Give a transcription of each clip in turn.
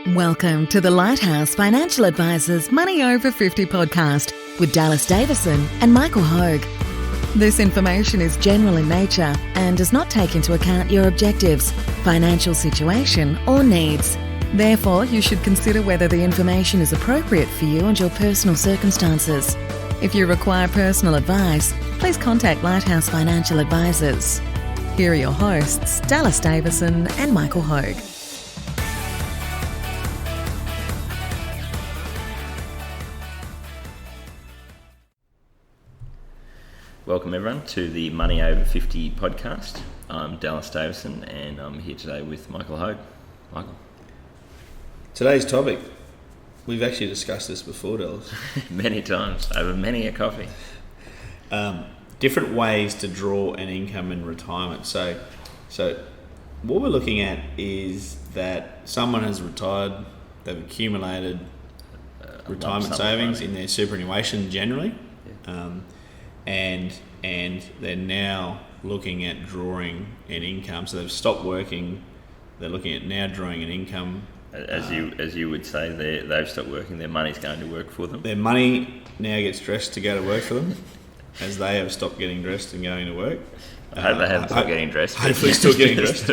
Welcome to the Lighthouse Financial Advisors Money Over 50 podcast with Dallas Davison and Michael Hogue. This information is general in nature and does not take into account your objectives, financial situation or needs. Therefore, you should consider whether the information is appropriate for you and your personal circumstances. If you require personal advice, please contact Lighthouse Financial Advisors. Here are your hosts, Dallas Davison and Michael Hogue. Welcome everyone to the Money Over 50 podcast. I'm Dallas Davison and I'm here today with Michael Hogue. Michael. Today's topic, we've actually discussed this before, Dallas. Many times, over many a coffee. Different ways to draw an income in retirement. So what we're looking at is that someone has retired, they've accumulated retirement savings in their superannuation generally. Yeah. And they're now looking at drawing an income. So they've stopped working. They're looking at now drawing an income. As you would say, they've stopped working. Their money's going to work for them. Their money now gets dressed to go to work for them, as they have stopped getting dressed and going to work. I hope they haven't stopped getting dressed. Hopefully, still getting dressed.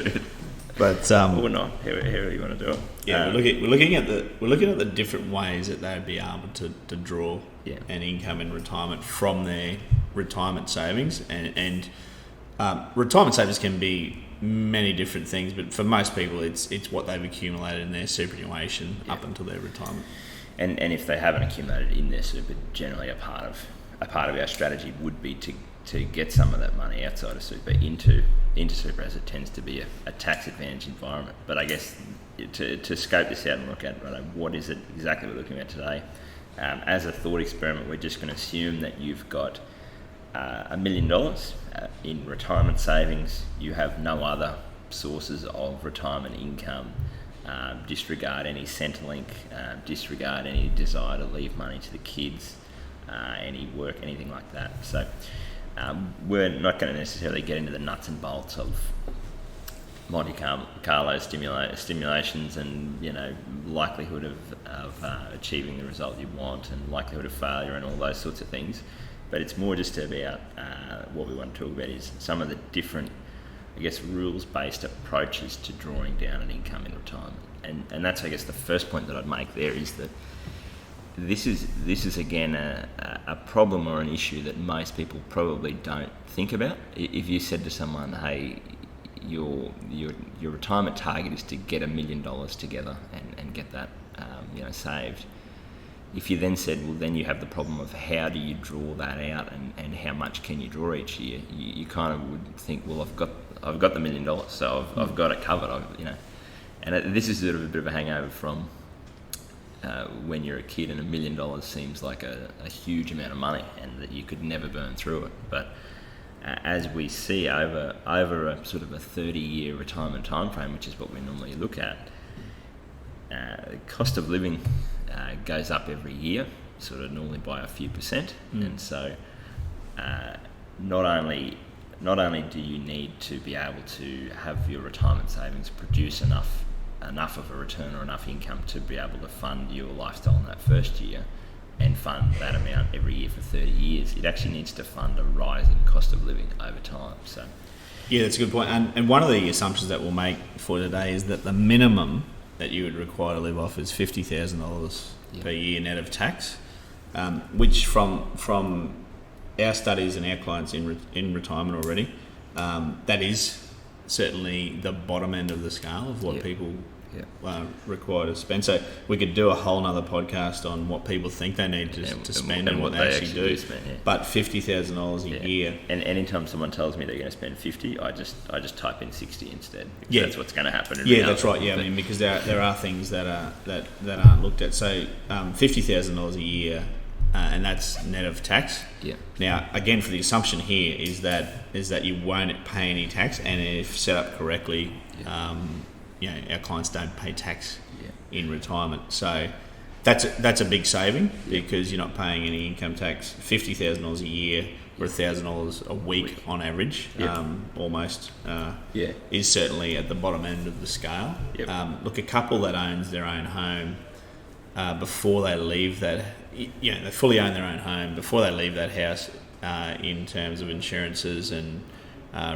But or not. However you want to do it. Yeah, we're looking at the different ways that they'd be able to draw an income in retirement from their retirement savings, and retirement savings can be many different things, but for most people it's what they've accumulated in their superannuation up until their retirement. And if they haven't accumulated in their super, generally a part of our strategy would be to get some of that money outside of super into super, as it tends to be a tax advantage environment. But I guess to scope this out and look at what is it exactly we're looking at today, as a thought experiment, we're just going to assume that you've got $1 million in retirement savings. You have no other sources of retirement income. Disregard any Centrelink, disregard any desire to leave money to the kids, any work, anything like that. So we're not going to necessarily get into the nuts and bolts of Monte Carlo stimulations and likelihood of achieving the result you want and likelihood of failure and all those sorts of things. But it's more just about what we want to talk about is some of the different, I guess, rules-based approaches to drawing down an income in retirement. And that's, I guess, the first point that I'd make there is that this is again a problem or an issue that most people probably don't think about. If you said to someone, hey, your retirement target is to get $1 million together and get that saved. If you then said, well, then you have the problem of how do you draw that out and how much can you draw each year, you kind of would think, well, I've got the $1 million, so I've got it covered, And this is sort of a bit of a hangover from when you're a kid and $1 million seems like a huge amount of money and that you could never burn through it. But as we see over a sort of a 30-year retirement time frame, which is what we normally look at, cost of living goes up every year, sort of normally by a few percent. And so not only do you need to be able to have your retirement savings produce enough of a return or enough income to be able to fund your lifestyle in that first year and fund that amount every year for 30 years, it actually needs to fund a rising cost of living over time. So yeah, that's a good point. And one of the assumptions that we'll make for today is that the minimum that you would require to live off is $50,000 per year net of tax, which from our studies and our clients in retirement already, that is certainly the bottom end of the scale of what people require to spend. So we could do a whole nother podcast on what people think they need to spend and what they actually do spend, But $50,000 a year. And anytime someone tells me they're going to spend 50, I just type in 60 instead. That's what's going to happen. That's right. Yeah, I mean, because there are things that aren't looked at. So $50,000 a year, and that's net of tax. Yeah. Now, again, for the assumption here is that you won't pay any tax, and if set up correctly, our clients don't pay tax in retirement. So that's a big saving because you're not paying any income tax. $50,000 a year or $1,000 a week on average, almost, is certainly at the bottom end of the scale. Look, a couple that owns their own home before they leave that, they fully own their own home before they leave that house, in terms of insurances and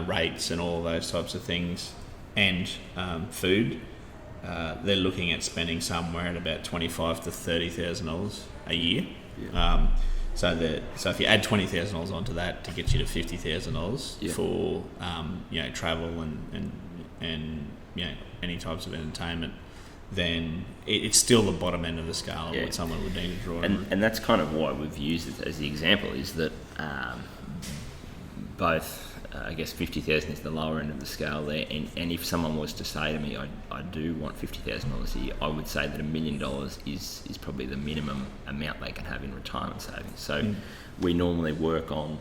rates and all those types of things, and food, they're looking at spending somewhere at about $25,000 to $30,000 a year. So if you add $20,000 onto that to get you to $50,000 for travel and any types of entertainment, then it's still the bottom end of the scale of what someone would need to draw. And that's kind of why we've used it as the example, is that both, I guess 50,000 is the lower end of the scale there, and if someone was to say to me, I do want $50,000 a year, I would say that $1 million is probably the minimum amount they can have in retirement savings. So we normally work on,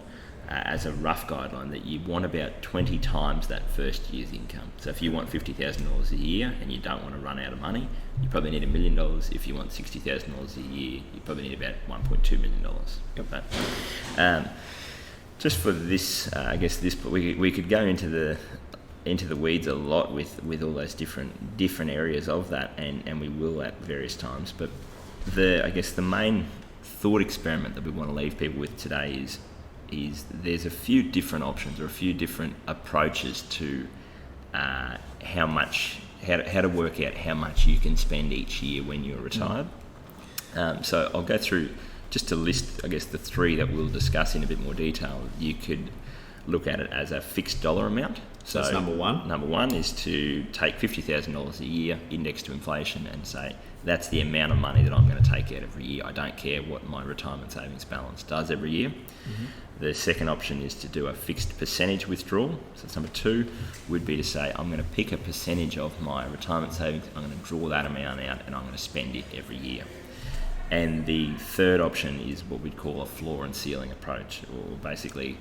as a rough guideline, that you want about 20 times that first year's income. So if you want $50,000 a year and you don't want to run out of money, you probably need $1 million. If you want $60,000 a year, you probably need about $1.2 million. But, just for this, I guess we could go into the weeds a lot with all those different areas of that, and we will at various times. But I guess the main thought experiment that we want to leave people with today is there's a few different options or a few different approaches to how to work out how much you can spend each year when you're retired. So I'll go through just to list, I guess, the three that we'll discuss in a bit more detail. You could look at it as a fixed dollar amount. So that's number one. Number one is to take $50,000 a year, indexed to inflation, and say that's the amount of money that I'm going to take out every year. I don't care what my retirement savings balance does every year. The second option is to do a fixed percentage withdrawal. So that's number two, would be to say I'm going to pick a percentage of my retirement savings, I'm going to draw that amount out, and I'm going to spend it every year. And the third option is what we'd call a floor and ceiling approach, or basically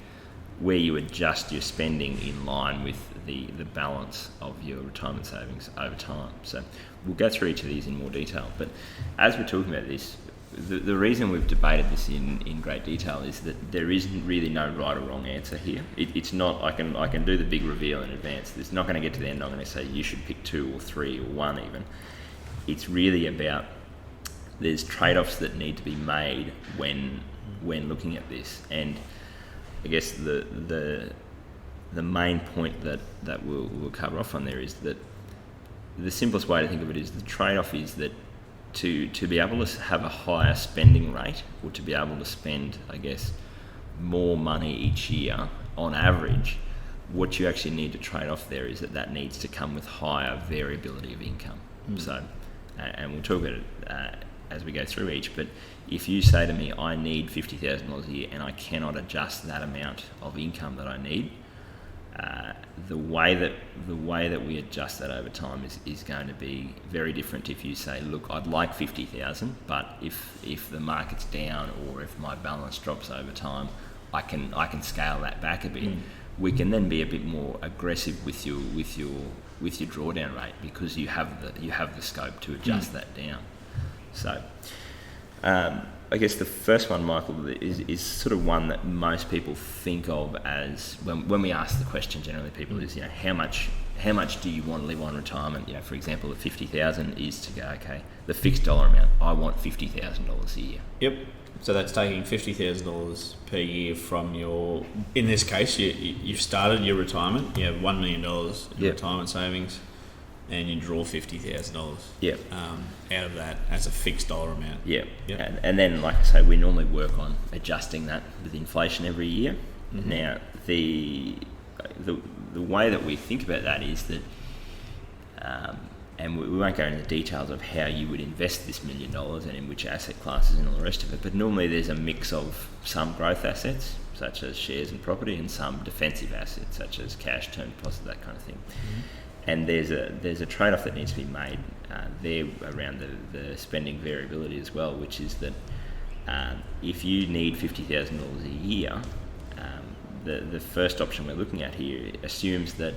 where you adjust your spending in line with the balance of your retirement savings over time. So we'll go through each of these in more detail. But as we're talking about this, the reason we've debated this in great detail is that there isn't really no right or wrong answer here. It's not, I can do the big reveal in advance. It's not going to get to the end, I'm going to say you should pick two or three or one even. It's really about, there's trade-offs that need to be made when looking at this, and I guess the main point that we'll cover off on there is that the simplest way to think of it is the trade-off is that to be able to have a higher spending rate, or to be able to spend, I guess, more money each year on average, what you actually need to trade off there is that needs to come with higher variability of income. So, and we'll talk about it as we go through each, but if you say to me, I need $50,000 a year and I cannot adjust that amount of income that I need, the way that we adjust that over time is going to be very different. If you say, look, I'd like 50,000, but if the market's down or if my balance drops over time, I can scale that back a bit. We can then be a bit more aggressive with your drawdown rate, because you have the scope to adjust that down. So, I guess the first one, Michael, is sort of one that most people think of as, when we ask the question, generally people is, how much do you want to live on retirement? For example, the 50,000 is to go, okay, the fixed dollar amount, I want $50,000 a year. Yep. So that's taking $50,000 per year from your, in this case, you've started your retirement, you have $1 million in retirement savings, and you draw $50,000 out of that as a fixed dollar amount. And then, like I say, we normally work on adjusting that with inflation every year. Now, the way that we think about that is that, and we won't go into the details of how you would invest this $1 million and in which asset classes and all the rest of it, but normally there's a mix of some growth assets, such as shares and property, and some defensive assets, such as cash, term deposit, that kind of thing. And there's a trade-off that needs to be made there around the spending variability as well, which is that if you need $50,000 a year, the first option we're looking at here assumes that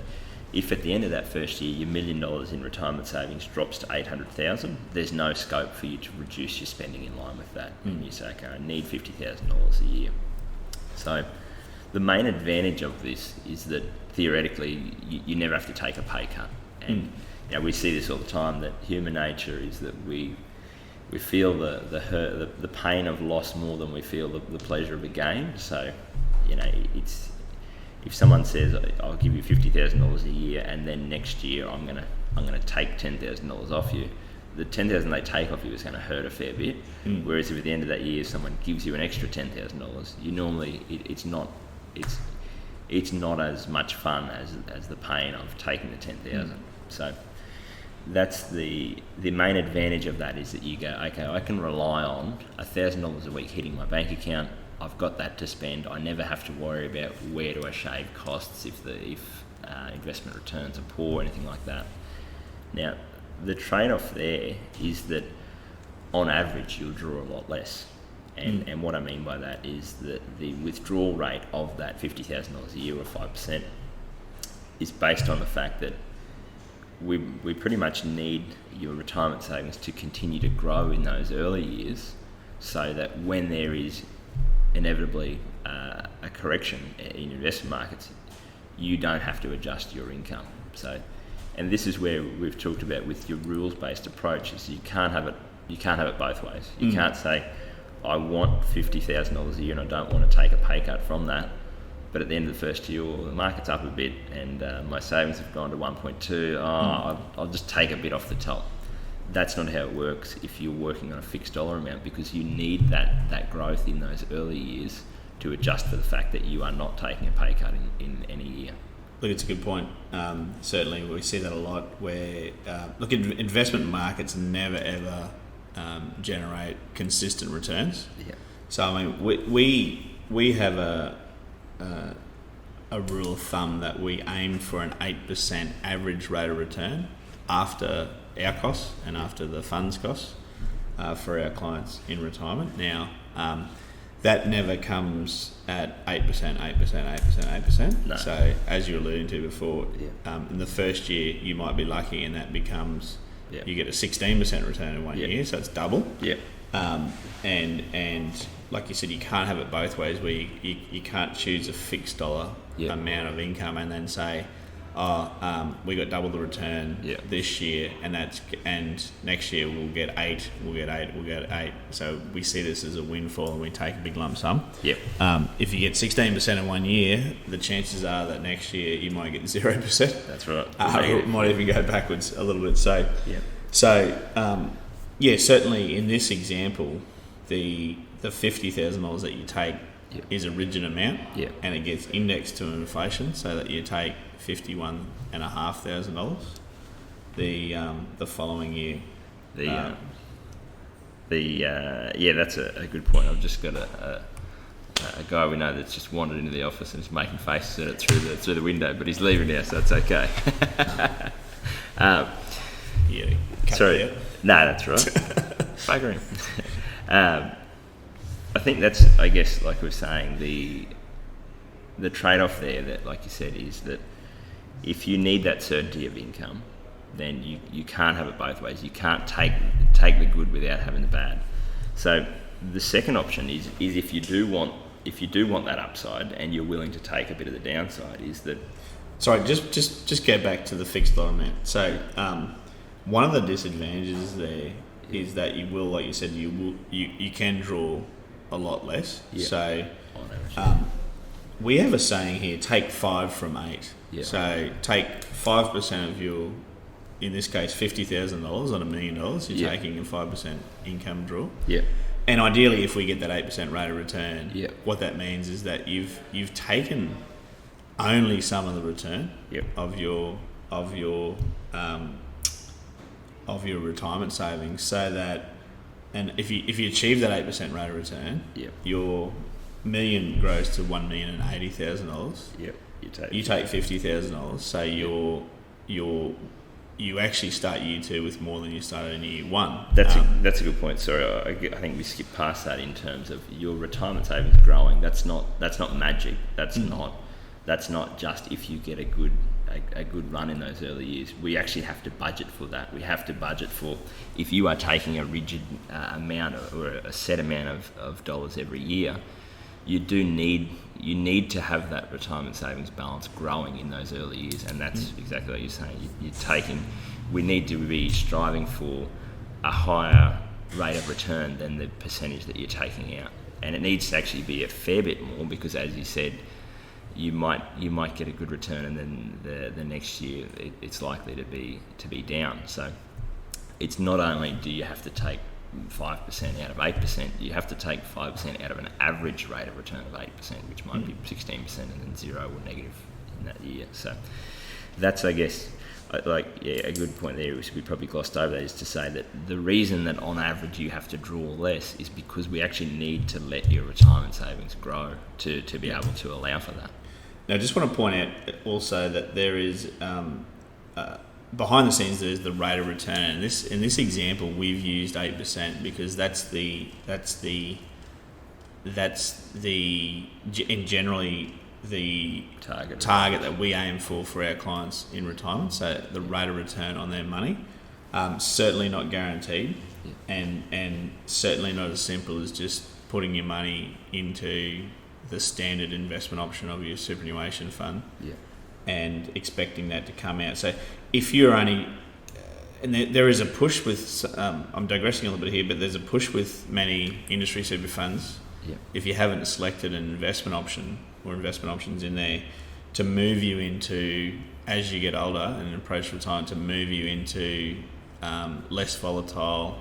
if at the end of that first year your $1 million in retirement savings drops to $800,000, there's no scope for you to reduce your spending in line with that. And you say, okay, I need $50,000 a year. So the main advantage of this is that theoretically you never have to take a pay cut, and we see this all the time, that human nature is that we feel the hurt, the pain of loss more than we feel the pleasure of a gain. So it's, if someone says I'll give you $50,000 a year and then next year I'm gonna take $10,000 off you, the $10,000 they take off you is going to hurt a fair bit. Whereas if at the end of that year someone gives you an extra $10,000, you normally it's not as much fun as the pain of taking the $10,000. So that's the main advantage of that, is that you go, okay, I can rely on $1,000 a week hitting my bank account. I've got that to spend. I never have to worry about where do I shave costs if investment returns are poor or anything like that. Now, the trade-off there is that on average you'll draw a lot less, and what I mean by that is that the withdrawal rate of that $50,000 a year, or 5%, is based on the fact that we pretty much need your retirement savings to continue to grow in those early years, so that when there is inevitably a correction in investment markets, you don't have to adjust your income. So, and this is where we've talked about with your rules-based approach, is you can't have it both ways. You can't say, I want $50,000 a year and I don't want to take a pay cut from that, but at the end of the first year, the market's up a bit and my savings have gone to 1.2, I'll just take a bit off the top. That's not how it works if you're working on a fixed dollar amount, because you need that growth in those early years to adjust for the fact that you are not taking a pay cut in any year. Look, it's a good point. Certainly, we see that a lot. Where investment markets never ever generate consistent returns. Yeah. So I mean, we have a rule of thumb that we aim for an 8% average rate of return after our costs and after the funds costs for our clients in retirement. Now, that never comes at 8%. No. So, as you were alluding to before, in the first year you might be lucky, and that becomes you get a 16% return in 1 year, so it's double. Yeah. And like you said, you can't have it both ways, where you can't choose a fixed dollar amount of income and then say, we got double the return this year, and next year we'll get 8. So we see this as a windfall, and we take a big lump sum. Yep. If you get 16% in 1 year, the chances are that next year you might get 0%. That's right. It might even go backwards a little bit. So, certainly in this example, the $50,000 that you take is a rigid amount, and it gets indexed to inflation, so that you take $51,500 the following year. That's a good point. I've just got a guy we know that's just wandered into the office and is making faces at it through the window, but he's leaving now, so that's okay. Sorry. No, that's right. Buggering. I think that's, I guess, like we were saying, the trade-off there, that, like you said, is that if you need that certainty of income, then you can't have it both ways. You can't take the good without having the bad. So the second option is if you do want that upside and you're willing to take a bit of the downside, is that. Sorry, just go back to the fixed dollar amount. So one of the disadvantages there is that you will, like you said, you can draw a lot less. Yeah. So we have a saying here: take 5 from 8. Yeah. So take 5% of your, in this case, $50,000 on $1 million. You're taking a 5% income draw. Yeah. And ideally, if we get that 8% rate of return, what that means is that you've taken only some of the return of your retirement savings, so that, and if you achieve that 8% rate of return, your million grows to $1,080,000. Yep. You take $50,000, so you actually start year 2 with more than you started in year 1. That's a good point. Sorry, I think we skipped past that in terms of your retirement savings growing. That's not magic. That's not just if you get a good run in those early years. We actually have to budget for that. We have to budget for, if you are taking a rigid amount or a set amount of dollars every year, you need to have that retirement savings balance growing in those early years, and that's exactly what you're saying. We need to be striving for a higher rate of return than the percentage that you're taking out, and it needs to actually be a fair bit more, because as you said, you might get a good return, and then the next year it's likely to be down. So it's not only do you have to take 5% out of 8%, you have to take 5% out of an average rate of return of 8%, which might be 16% and then 0 or negative in that year. So that's, I guess, a good point there, which we probably glossed over, that is to say that the reason that on average you have to draw less is because we actually need to let your retirement savings grow to be able to allow for that. Now, I just want to point out also that there is behind the scenes, there's the rate of return. And in this example, we've used 8% because that's generally the target that we aim for our clients in retirement. So the rate of return on their money, certainly not guaranteed, and certainly not as simple as just putting your money into the standard investment option of your superannuation fund. And expecting that to come out. So if you're only, and there is a push with, I'm digressing a little bit here, but there's a push with many industry super funds, if you haven't selected an investment option or investment options in there, to move you into, as you get older and approach retirement, to move you into less volatile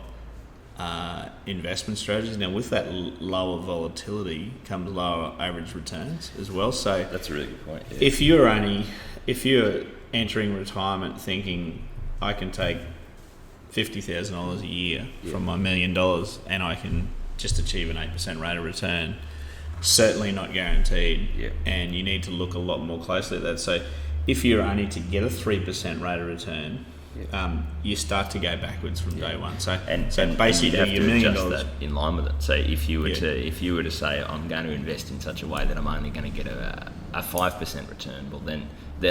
investment strategies. Now, with that lower volatility comes lower average returns as well. So that's a really good point. If you're entering retirement thinking I can take $50,000 a year from my $1 million and I can just achieve an 8% rate of return, certainly not guaranteed, and you need to look a lot more closely at that. So if you're only to get a 3% rate of return, you start to go backwards from day one. So basically, you have your $1 to million adjust that in line with it. So if you were to say I'm going to invest in such a way that I'm only going to get a 5% return, well then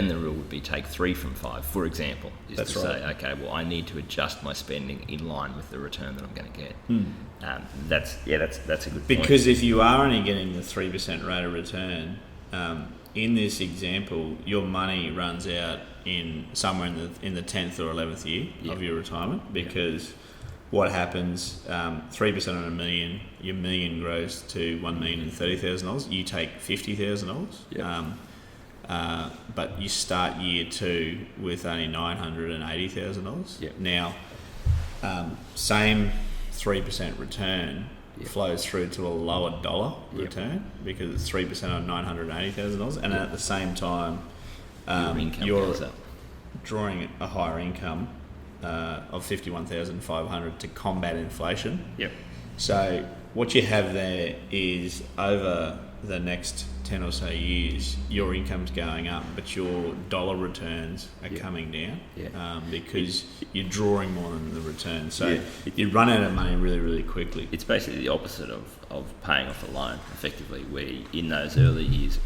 the rule would be take 3 from 5, for example. Say, okay, well I need to adjust my spending in line with the return that I'm going to get. That's a good point. Because if you are only getting the 3% rate of return, in this example, your money runs out in somewhere in the 10th or 11th year of your retirement, because what happens, 3% on $1 million, your $1 million grows to $1,030,000. You take $50,000, but you start year 2 with only $980,000. Now, same 3% return flows through to a lower dollar return because it's 3% on $980,000, and at the same time, you're drawing a higher income of $51,500 to combat inflation. So what you have there is, over the next 10 or so years, your income's going up, but your dollar returns are coming down because you're drawing more than the return. So you run out of money really, really quickly. It's basically the opposite of paying off a loan, effectively, where in those early years,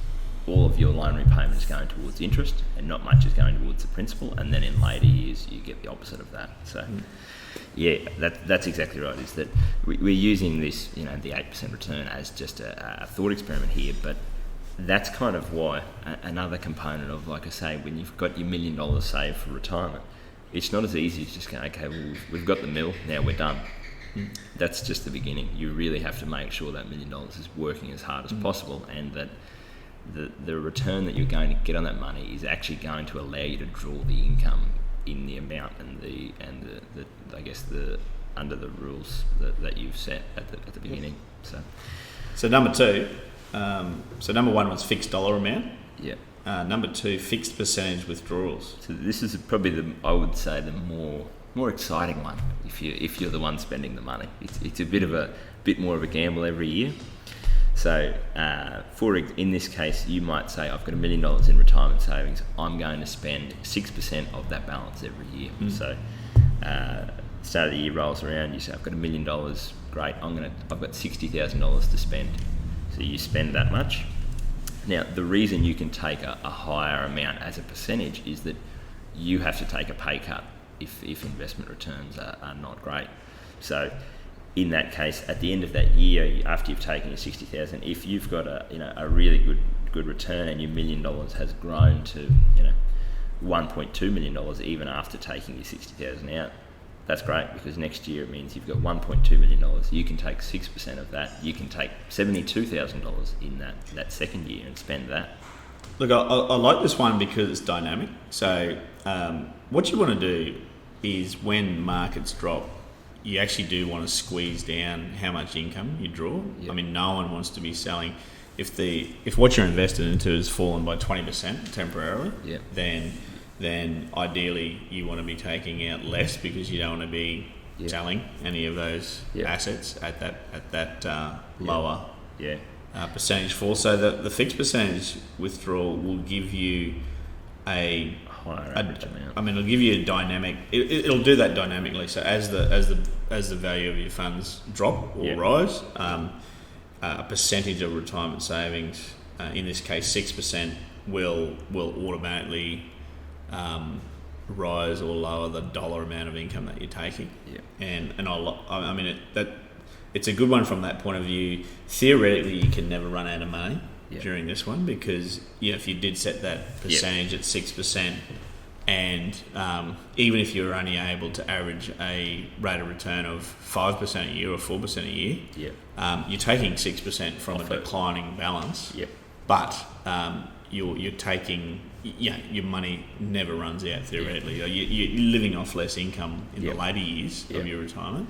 all of your loan repayment is going towards interest and not much is going towards the principal, and then in later years you get the opposite of that. So that's exactly right, is that we're using this, the 8% return as just a thought experiment here, but that's kind of why another component of, like I say, when you've got your $1 million saved for retirement, it's not as easy as just going, okay, well, we've got the mill, now we're done. That's just the beginning. You really have to make sure that $1 million is working as hard as possible, and that the return that you're going to get on that money is actually going to allow you to draw the income in the amount and the I guess the under the rules that you've set at the beginning. So number 2, so number 1 was fixed dollar amount. Number 2, fixed percentage withdrawals. So this is probably I would say the more exciting one if you're the one spending the money. It's a bit more of a gamble every year. So, in this case, you might say, I've got $1 million in retirement savings. I'm going to spend 6% of that balance every year. So, start of the year rolls around. You say, I've got $1 million. Great. I've got $60,000 to spend. So you spend that much. Now, the reason you can take a higher amount as a percentage is that you have to take a pay cut if investment returns are not great. So, in that case, at the end of that year, after you've taken your 60,000, if you've got a really good return and your $1 million has grown to $1.2 million even after taking your 60,000 out, that's great, because next year it means you've got $1.2 million. You can take 6% of that. You can take $72,000 in that second year and spend that. Look, I like this one because it's dynamic. So what you want to do is when markets drop, you actually do want to squeeze down how much income you draw. Yep. I mean, no one wants to be selling. If what you're invested into has fallen by 20% temporarily, yep, then ideally you want to be taking out less, because you don't want to be selling any of those assets at that lower percentage fall. So the fixed percentage withdrawal will give you a higher average amount. I mean, it'll give you a dynamic. It'll do that dynamically. So as the value of your funds drop or rise, a percentage of retirement savings, in this case 6%, will automatically rise or lower the dollar amount of income that you're taking. And I mean it's a good one from that point of view. Theoretically, you can never run out of money during this one, because if you did set that percentage at 6%, and even if you're only able to average a rate of return of 5% a year or 4% a year, you're taking 6% from a declining balance. But you're taking your money never runs out theoretically. You're living off less income in the later years of your retirement.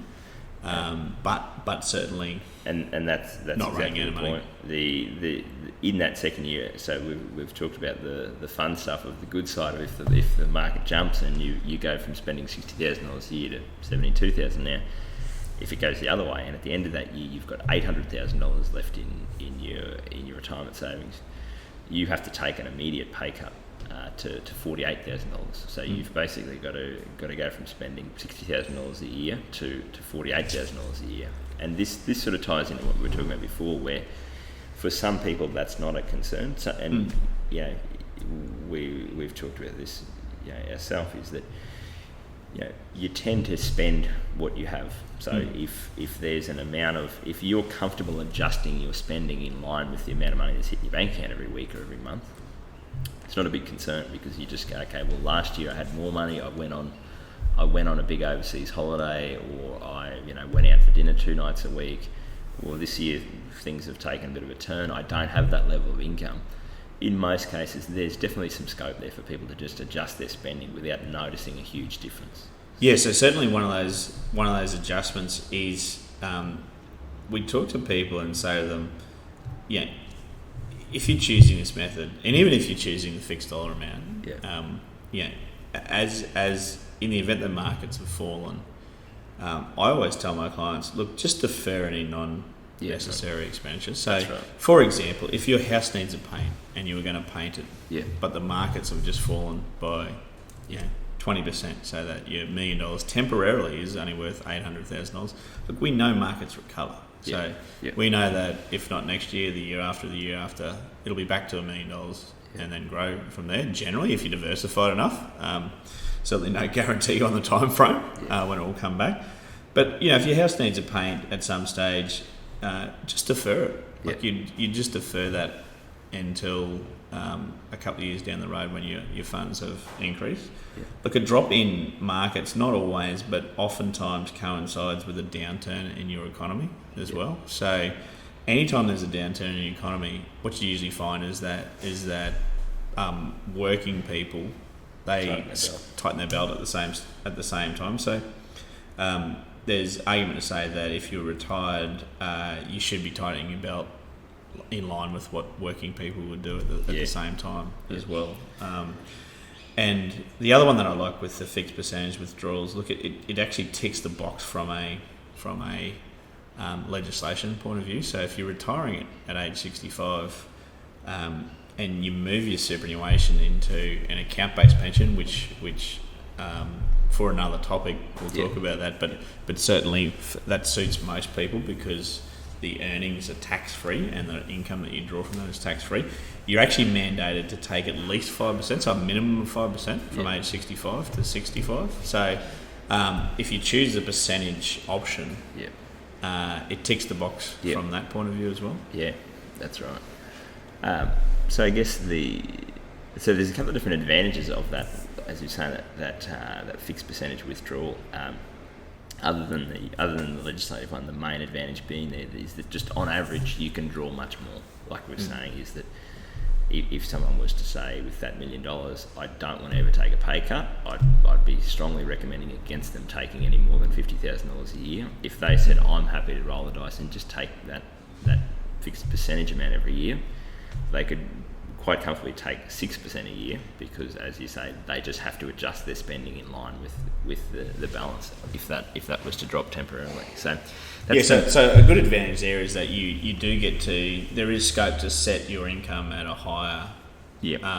But certainly, and that's not exactly running out of the money. point. The in that second year, so we've talked about the fun stuff of the good side of if the market jumps and you go from spending $60,000 a year to $72,000 now. If it goes the other way, and at the end of that year you've got $800,000 left in your retirement savings, you have to take an immediate pay cut to $48,000. So you've basically got to go from spending $60,000 a year to $48,000 a year. And this sort of ties into what we were talking about before, where for some people that's not a concern. So, and we've talked about this ourselves, is that you tend to spend what you have. So if there's an amount of, if you're comfortable adjusting your spending in line with the amount of money that's hitting your bank account every week or every month, it's not a big concern, because you just go, okay, well, last year I had more money, I went on a big overseas holiday, or I went out for dinner 2 nights a week. Well, this year things have taken a bit of a turn, I don't have that level of income. In most cases, there's definitely some scope there for people to just adjust their spending without noticing a huge difference. Yeah, so certainly one of those adjustments is we talk to people and say to them, if you're choosing this method, and even if you're choosing the fixed dollar amount, as in the event that markets have fallen, I always tell my clients, look, just defer any non-necessary expenditure. So, for example, if your house needs a paint and you were going to paint it, but the markets have just fallen by 20%, so that your $1 million temporarily is only worth $800,000. Look, we know markets recover. So we know that if not next year, the year after, it'll be back to $1 million and then grow from there. Generally, if you diversified enough, certainly no guarantee on the time frame when it will come back. But if your house needs a paint at some stage, just defer it. Like you just defer that until a couple of years down the road when your funds have increased. Look, a drop in markets, not always, but oftentimes coincides with a downturn in your economy as well. So anytime there's a downturn in the economy, what you usually find is that working people, they tighten their belt at the same time. So there's argument to say that if you're retired, you should be tightening your belt in line with what working people would do at the same time as well. And the other one that I like with the fixed percentage withdrawals, look, it actually ticks the box from a legislation point of view. So if you're retiring at age 65 and you move your superannuation into an account-based pension, which for another topic we'll talk about that, but certainly that suits most people because the earnings are tax-free and the income that you draw from that is tax-free. You're actually mandated to take at least 5%, so a minimum of 5% from age 65 to 65. So if you choose the percentage option, it ticks the box from that point of view as well. Yeah, that's right. So I guess so there's a couple of different advantages of that, as you say, that fixed percentage withdrawal. Other than the legislative one, the main advantage being there is that just on average you can draw much more. Like we were saying, is that if someone was to say with that $1 million, I don't want to ever take a pay cut, I'd be strongly recommending against them taking any more than $50,000 a year. If they said I'm happy to roll the dice and just take that fixed percentage amount every year, they could quite comfortably take 6% a year, because, as you say, they just have to adjust their spending in line with the balance if that was to drop temporarily. So so a good advantage there is that you do get to, there is scope to set your income at a higher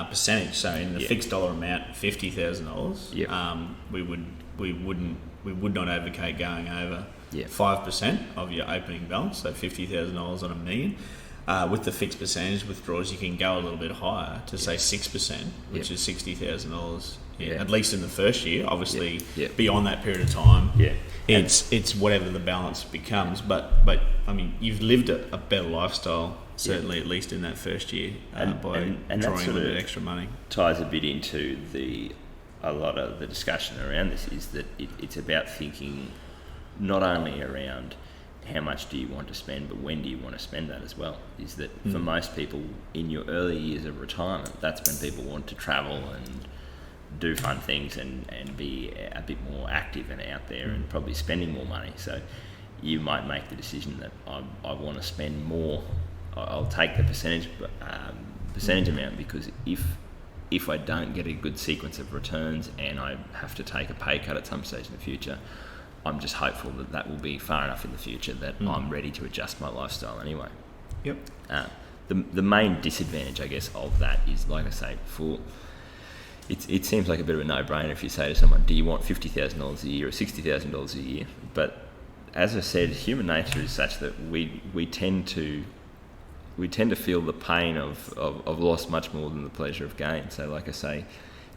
percentage. So in the fixed dollar amount, $50,000, we would not advocate going over 5% of your opening balance, so $50,000 on $1 million. With the fixed percentage withdrawals, you can go a little bit higher to say 6%, which is $60,000. At least in the first year. Obviously, beyond that period of time, it's whatever the balance becomes. But I mean, you've lived a better lifestyle, certainly at least in that first year, by drawing a little bit extra money. Ties a bit into a lot of the discussion around this, is that it's about thinking not only around how much do you want to spend, but when do you want to spend that as well. Is that for most people in your early years of retirement, that's when people want to travel and do fun things and be a bit more active and out there and probably spending more money. So you might make the decision that I want to spend more. I'll take the percentage amount, because if I don't get a good sequence of returns and I have to take a pay cut at some stage in the future, I'm just hopeful that will be far enough in the future that I'm ready to adjust my lifestyle anyway. Yep. The main disadvantage, I guess, of that is, like I say before, it seems like a bit of a no-brainer if you say to someone, do you want $50,000 a year or $60,000 a year? But as I said, human nature is such that we tend to feel the pain of loss much more than the pleasure of gain. So, like I say,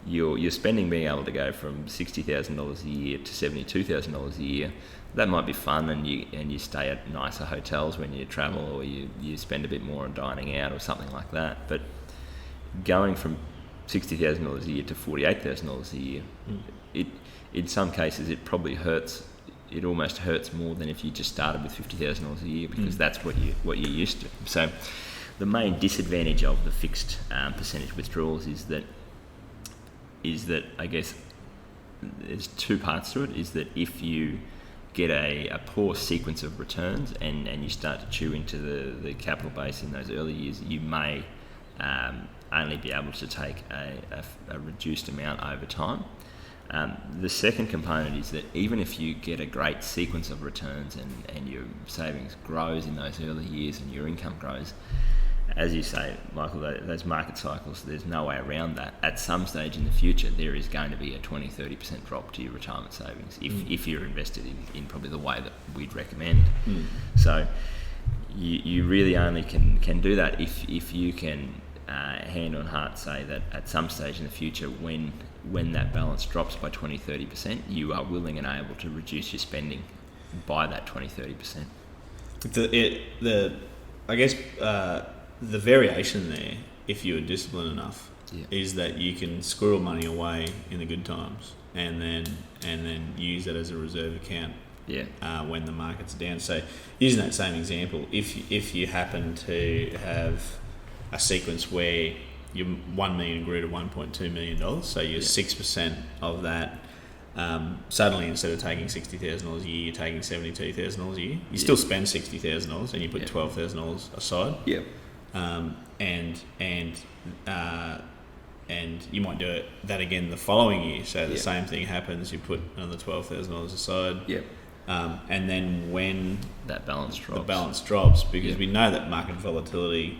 your spending being able to go from $60,000 a year to $72,000 a year, that might be fun, and you stay at nicer hotels when you travel, or you spend a bit more on dining out or something like that. But going from $60,000 a year to $48,000 a year, in some cases it probably hurts. It almost hurts more than if you just started with $50,000 a year, because that's what you're used to. So the main disadvantage of the fixed percentage withdrawals is that I guess there's two parts to it. Is that if you get a poor sequence of returns and you start to chew into the capital base in those early years, you may only be able to take a reduced amount over time. The second component is that even if you get a great sequence of returns and your savings grows in those early years and your income grows, as you say, Michael, those market cycles, there's no way around that. At some stage in the future, there is going to be a 20-30% drop to your retirement savings if you're invested in probably the way that we'd recommend. So you really only can do that if you can hand on heart say that at some stage in the future, when that balance drops by 20-30%, you are willing and able to reduce your spending by that 20-30%. The variation there, if you're disciplined enough, is that you can squirrel money away in the good times and then use that as a reserve account when the market's down. So using that same example, if you happen to have a sequence where your $1 million grew to $1.2 million, so you're 6% of that. Suddenly, instead of taking $60,000 a year, you're taking $72,000 a year. You still spend $60,000 and you put $12,000 aside. Yep. And you might do that again the following year. So the same thing happens. You put another $12,000 aside. Yep. And then when that balance drops, because we know that market volatility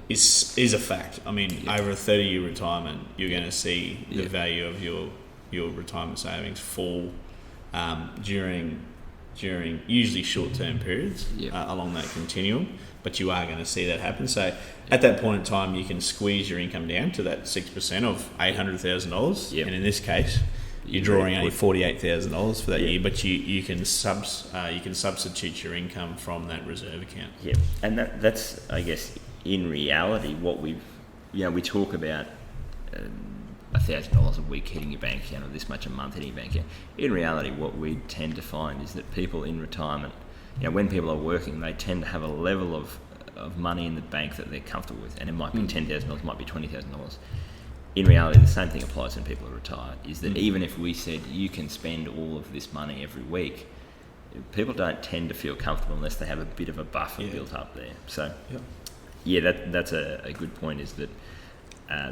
is a fact. I mean, over a 30-year retirement, you're going to see the value of your retirement savings fall during usually short-term periods along that continuum, but you are going to see that happen. So at that point in time, you can squeeze your income down to that 6% of $800,000, and in this case, you're drawing only $48,000 for that year, but you can substitute your income from that reserve account. Yeah, and that's I guess in reality what we talk about $1,000 a week hitting your bank account or this much a month hitting your bank account. In reality, what we tend to find is that people in retirement, when people are working, they tend to have a level of money in the bank that they're comfortable with, and it might be $10,000, it might be $20,000. In reality, the same thing applies when people are retired, is that even if we said you can spend all of this money every week, people don't tend to feel comfortable unless they have a bit of a buffer built up there. So, that's a good point, is that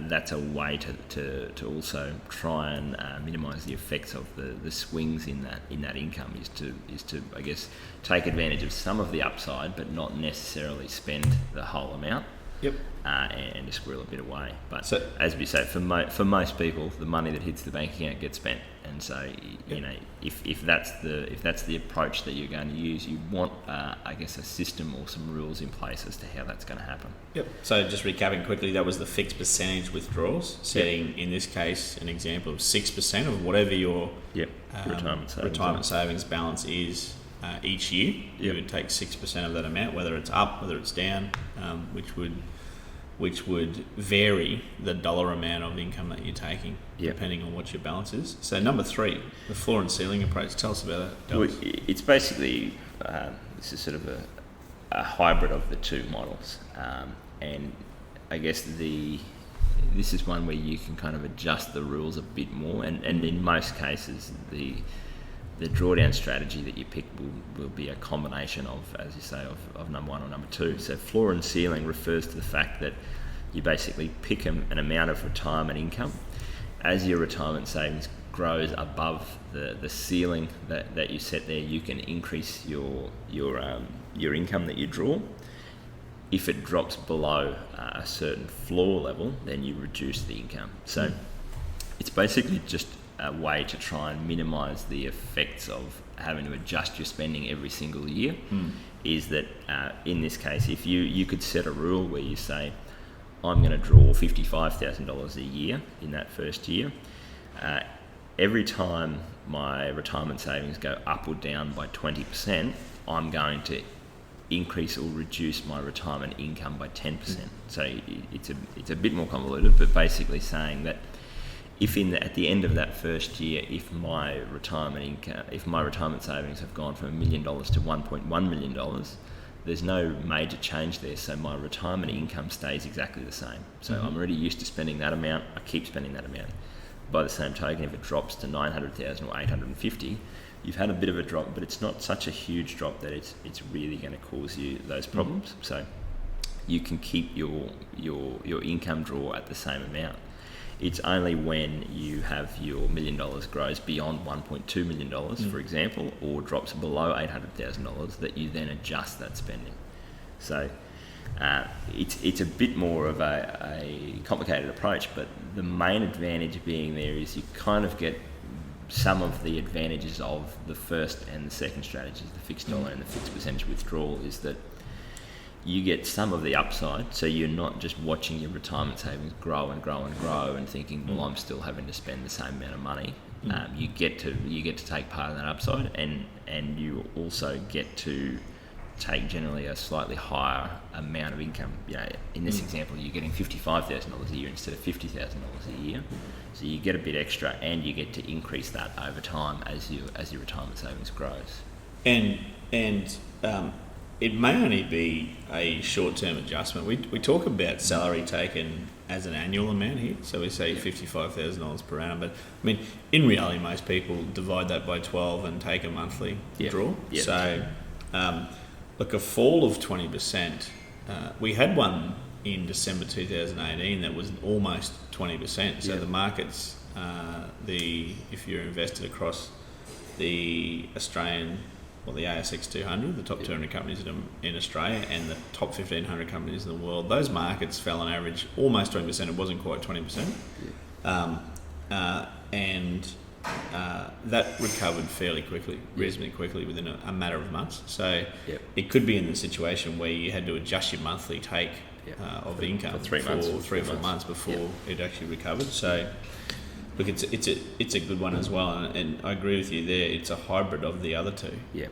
that's a way to also try and minimise the effects of the swings in that income, is to I guess take advantage of some of the upside, but not necessarily spend the whole amount. Yep. And to squirrel a bit away. But so, as we say, for most people, the money that hits the bank account gets spent. And so, if that's the approach that you're going to use, you want, I guess, a system or some rules in place as to how that's going to happen. Yep. So just recapping quickly, that was the fixed percentage withdrawals, setting in this case an example of 6% of whatever your retirement savings balance is each year. You would take 6% of that amount, whether it's up, whether it's down, which would vary the dollar amount of income that you're taking, depending on what your balance is. So number 3, the floor and ceiling approach. Tell us about that, Dallas. Well, it's basically, this is sort of a hybrid of the two models. And I guess this is one where you can kind of adjust the rules a bit more. And in most cases, the drawdown strategy that you pick will be a combination of, as you say, of number 1 or number 2. So floor and ceiling refers to the fact that you basically pick an amount of retirement income. As your retirement savings grows above the ceiling that you set there, you can increase your income that you draw. If it drops below a certain floor level, then you reduce the income. So it's basically just a way to try and minimise the effects of having to adjust your spending every single year. Is that in this case, if you could set a rule where you say, I'm going to draw $55,000 a year in that first year. Every time my retirement savings go up or down by 20%, I'm going to increase or reduce my retirement income by 10%. So it's a bit more convoluted, but basically saying that if at the end of that first year, if my retirement savings have gone from $1 million to $1.1 million, there's no major change there. So my retirement income stays exactly the same. So I'm already used to spending that amount. I keep spending that amount. By the same token, if it drops to 900,000 or 850, you've had a bit of a drop, but it's not such a huge drop that it's really going to cause you those problems. So you can keep your income draw at the same amount. It's only when you have your $1 million grows beyond $1.2 million, for example, or drops below $800,000 that you then adjust that spending. So it's a bit more of a complicated approach, but the main advantage being there is you kind of get some of the advantages of the first and the second strategies, the fixed dollar and the fixed percentage withdrawal, is that you get some of the upside, so you're not just watching your retirement savings grow and grow and grow and thinking, well, I'm still having to spend the same amount of money. You get to take part in that upside, and you also get to take generally a slightly higher amount of income. In this example, you're getting $55,000 a year instead of $50,000 a year, so you get a bit extra, and you get to increase that over time as your retirement savings grows. And it may only be a short-term adjustment. We talk about salary taken as an annual amount here, so we say $55,000 per annum. But I mean, in reality, most people divide that by 12 and take a monthly draw. Yep. So, look, a fall of 20%. We had one in December 2018 that was almost 20%. So the markets, if you're invested across the Australian, the ASX 200, the top 200 companies in Australia, and the top 1,500 companies in the world, those markets fell on average almost 20%. It wasn't quite 20%. And that recovered fairly quickly, reasonably quickly, within a matter of months. So it could be in the situation where you had to adjust your monthly take of income for 3 or 4 months before it actually recovered. So Look, it's a good one as well, and I agree with you there. It's a hybrid of the other two. Yeah.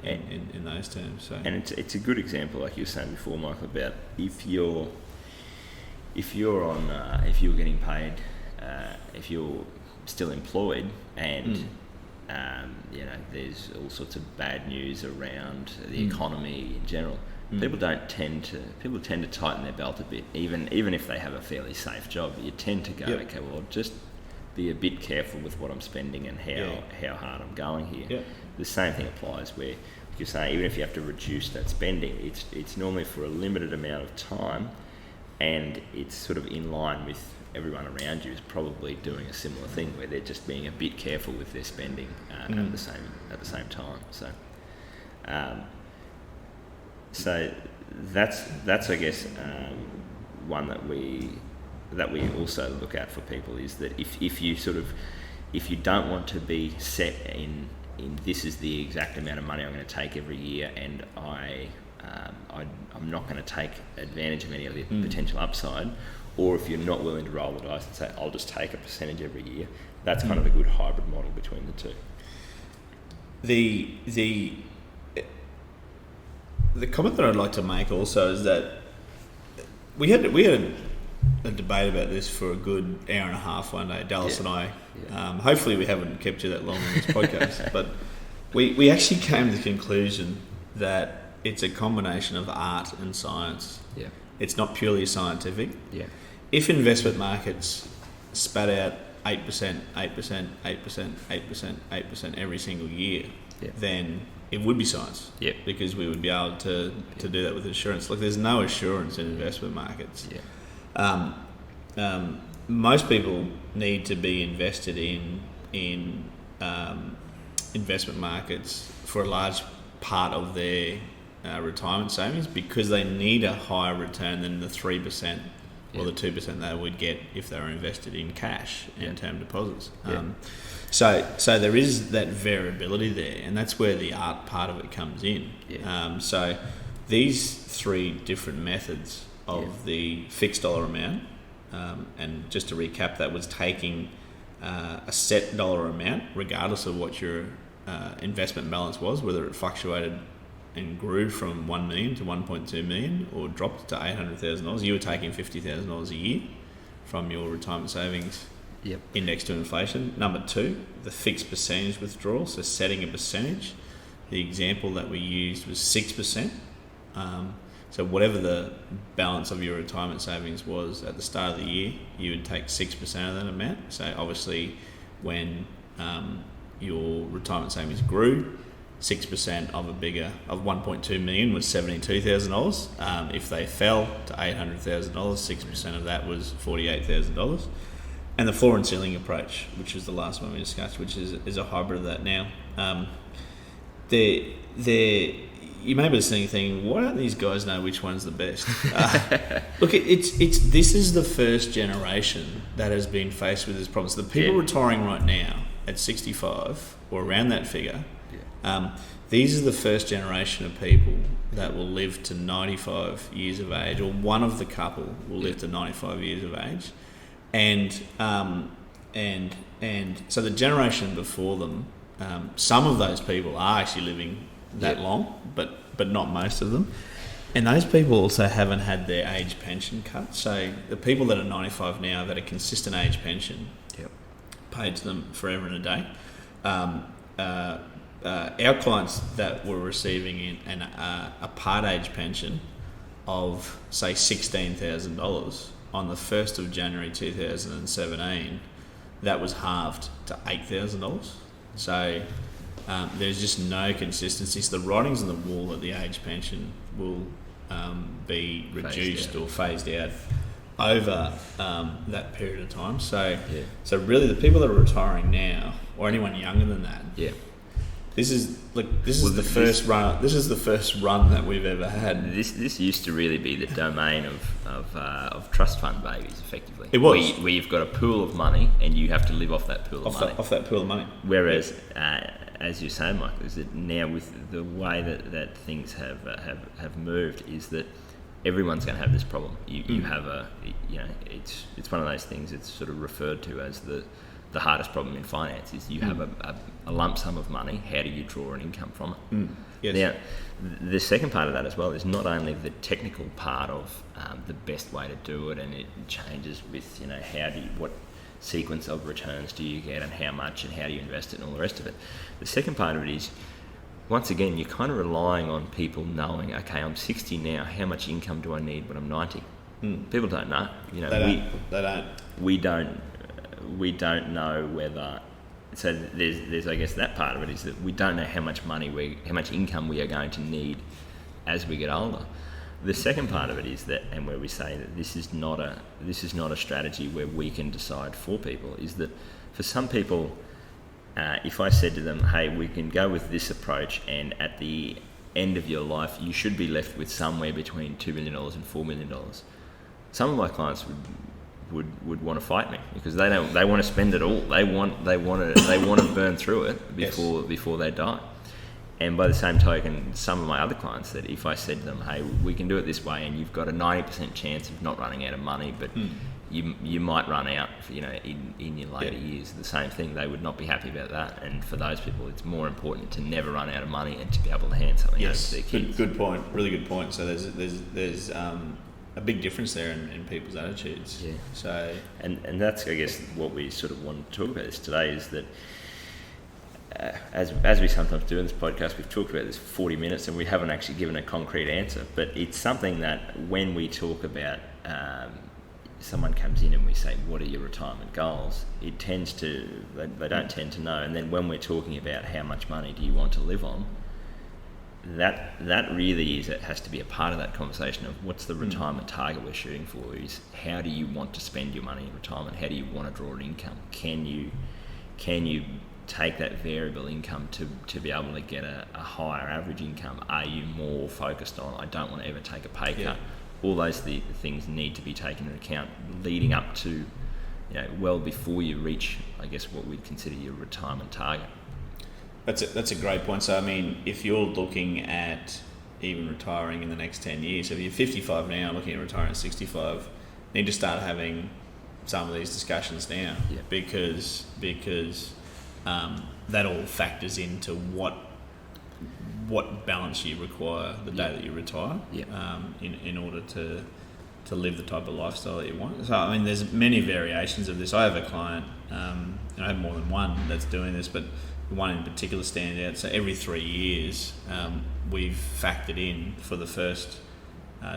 In those terms. So. And it's a good example, like you were saying before, Michael, about if you're getting paid, if you're still employed, and there's all sorts of bad news around the economy in general. People tend to tighten their belt a bit, even if they have a fairly safe job. You tend to go, okay, well, I'll just be a bit careful with what I'm spending and how hard I'm going here. Yeah. The same thing applies where you're saying even if you have to reduce that spending, it's normally for a limited amount of time, and it's sort of in line with everyone around you is probably doing a similar thing where they're just being a bit careful with their spending at the same time. So that's I guess one that we also look at for people is that if you don't want to be set in this is the exact amount of money I'm going to take every year, and I'm not going to take advantage of any of the potential upside, or if you're not willing to roll the dice and say I'll just take a percentage every year, that's kind of a good hybrid model between the two. The comment that I'd like to make also is that we had a debate about this for a good hour and a half one day, Dallas and I. Hopefully we haven't kept you that long on this podcast, but we actually came to the conclusion that it's a combination of art and science. Yeah. It's not purely scientific. Yeah. If investment markets spat out 8%, 8%, 8%, 8%, 8% every single year, then it would be science. Yeah. Because we would be able to do that with insurance. Like, there's no assurance in investment markets. Yeah. Most people need to be invested in investment markets for a large part of their retirement savings, because they need a higher return than the 3% or the 2% they would get if they were invested in cash and term deposits. So there is that variability there, and that's where the art part of it comes in. So these three different methods of the fixed dollar amount, and just to recap, that was taking a set dollar amount regardless of what your investment balance was, whether it fluctuated and grew from 1 million to 1.2 million or dropped to $800,000. You were taking $50,000 a year from your retirement savings indexed to inflation. Number two, the fixed percentage withdrawal, so setting a percentage. The example that we used was 6%. So whatever the balance of your retirement savings was at the start of the year, you would take 6% of that amount. So obviously when your retirement savings grew, 6% of 1.2 million was $72,000. If they fell to $800,000, 6% of that was $48,000. And the floor and ceiling approach, which is the last one we discussed, which is a hybrid of that now. You may be listening thinking, why don't these guys know which one's the best? Look, this is the first generation that has been faced with this problem. So the people retiring right now at 65 or around that figure, these are the first generation of people that will live to 95 years of age, or one of the couple will live to 95 years of age, and so the generation before them, some of those people are actually living that long, but not most of them. And those people also haven't had their age pension cut. So the people that are 95 now have had a consistent age pension paid to them forever and a day. Our clients that were receiving a part age pension of, say, $16,000 on the 1st of January 2017, that was halved to $8,000. So there's just no consistency. So the writing's on the wall that the age pension will be reduced or phased out over that period of time. So really the people that are retiring now, or anyone younger than that, this is the first run that we've ever had. This used to really be the domain of trust fund babies, effectively. It was. Where you've got a pool of money and you have to live off that pool of money. Off that pool of money. Whereas, as you say, Michael, is that now with the way that things have moved, is that everyone's going to have this problem. You have it's one of those things. It's sort of referred to as the hardest problem in finance is you have a lump sum of money. How do you draw an income from it? Yes. Now, the second part of that as well is not only the technical part of the best way to do it, and it changes with what sequence of returns do you get and how much and how do you invest it and all the rest of it. The second part of it is, once again, you're kind of relying on people knowing, okay, I'm 60 now, how much income do I need when I'm 90? People don't know. They don't. We don't know whether. So there's I guess that part of it is that we don't know how much income we are going to need as we get older. The second part of it is that, and where we say that this is not a strategy where we can decide for people, is that for some people, if I said to them, hey, we can go with this approach, and at the end of your life you should be left with somewhere between $2 million and $4 million, some of my clients would want to fight me because they want to spend it all. They want to burn through it before they die. And by the same token, some of my other clients, that if I said to them, hey, we can do it this way and you've got a 90% chance of not running out of money, but you might run out in your later years, the same thing, they would not be happy about that. And for those people, it's more important to never run out of money and to be able to hand something over to their kids. Good point, really good point. So there's a big difference there in people's attitudes. Yeah. So and that's, I guess, what we sort of want to talk about this today is that as we sometimes do in this podcast, we've talked about this for 40 minutes and we haven't actually given a concrete answer. But it's something that when we talk about, someone comes in and we say, what are your retirement goals? They don't tend to know. And then when we're talking about how much money do you want to live on, that really is, it has to be a part of that conversation of what's the retirement target we're shooting for, is how do you want to spend your money in retirement? How do you want to draw an income? Can you take that variable income to be able to get a higher average income? Are you more focused on, I don't want to ever take a pay cut? Yeah. All those things need to be taken into account leading up to, well before you reach, I guess, what we'd consider your retirement target. That's a great point. So, I mean, if you're looking at even retiring in the next 10 years, so if you're 55 now, looking at retiring at 65, you need to start having some of these discussions now, because that all factors into what balance you require the day that you retire, in order to live the type of lifestyle that you want. So, I mean, there's many variations of this. I have a client, and I have more than one that's doing this, but one in particular stand out. So every 3 years, we've factored in for the first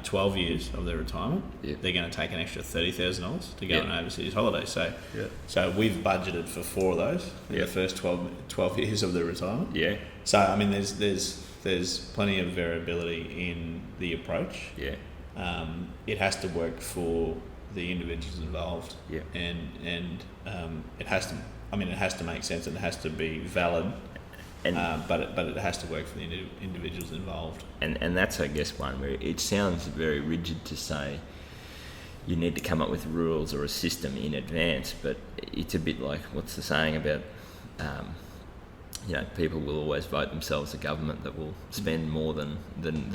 12 years of their retirement, they're going to take an extra $30,000 to go on overseas holiday. So we've budgeted for 4 of those in the first 12 years of their retirement. Yeah. So, I mean, there's plenty of variability in the approach. Yeah. It has to work for the individuals involved. Yeah. And it has to make sense and it has to be valid. But it has to work for the individuals involved. And that's, I guess, one where it sounds very rigid to say you need to come up with rules or a system in advance, but it's a bit like, what's the saying about, people will always vote themselves a government that will spend more than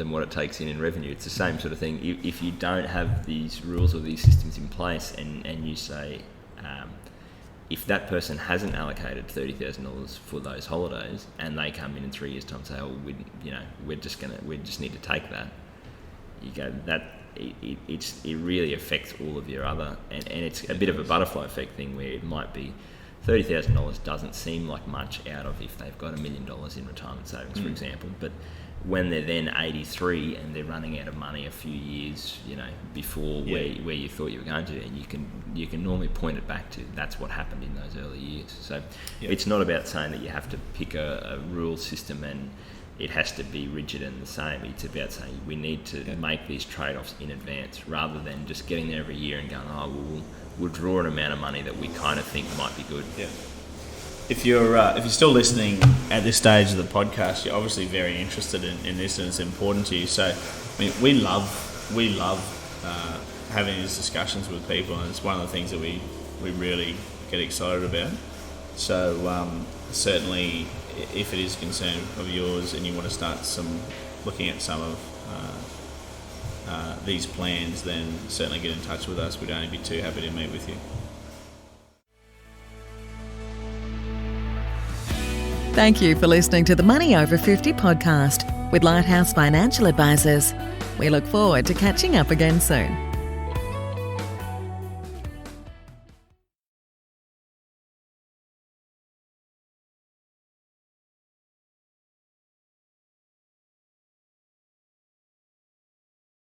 what it takes in revenue. It's the same sort of thing. If you don't have these rules or these systems in place and you say, if that person hasn't allocated $30,000 for those holidays and they come in 3 years' time and say, oh, we just need to take that, you go, that it really affects all of your other, and it's a bit of a butterfly effect thing where it might be $30,000 doesn't seem like much out of if they've got $1 million in retirement savings, for example, but when they're then 83 and they're running out of money a few years, before where you thought you were going to, and you can normally point it back to that's what happened in those early years. So it's not about saying that you have to pick a rule system and it has to be rigid and the same. It's about saying we need to make these trade-offs in advance rather than just getting there every year and going, we'll draw an amount of money that we kind of think might be good. Yeah. If you're still listening at this stage of the podcast, you're obviously very interested in this and it's important to you. So, I mean, we love having these discussions with people, and it's one of the things that we really get excited about. So, certainly, if it is a concern of yours and you want to start looking at some of these plans, then certainly get in touch with us. We'd only be too happy to meet with you. Thank you for listening to the Money Over 50 podcast with Lighthouse Financial Advisors. We look forward to catching up again soon.